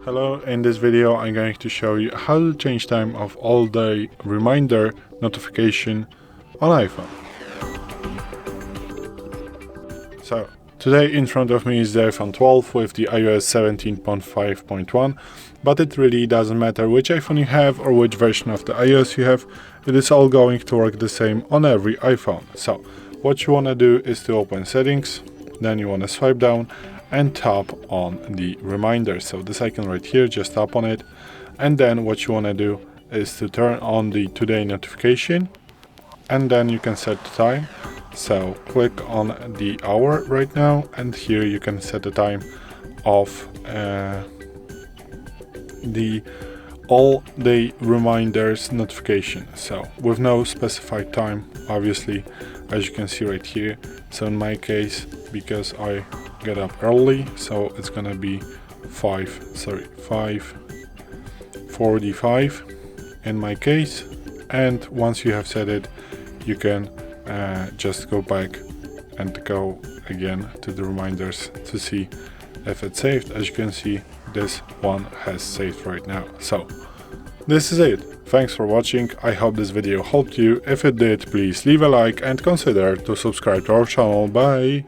Hello, in this video I'm going to show you how to change time of all day reminder notification on iPhone. So today in front of me is the iPhone 12 with the iOS 17.5.1, but it really doesn't matter which iPhone you have or which version of the iOS you have, it is all going to work the same on every iPhone. So what you want to do is to open settings, then you want to swipe down and tap on the reminder. So this icon right here, just tap on it, and then what you want to do is to turn on the today notification, and then you can set the time. So click on the hour right now, and here you can set the time of the all day reminders notification, so with no specified time, obviously, as you can see right here. So in my case, because I get up early, so it's gonna be 5:45 in my case. And once you have set it, you can just go back and go again to the reminders to see if it's saved. As you can see, this one has saved right now. So this is it. Thanks for watching. I hope this video helped you. If it did, please leave a like and consider to subscribe to our channel. Bye!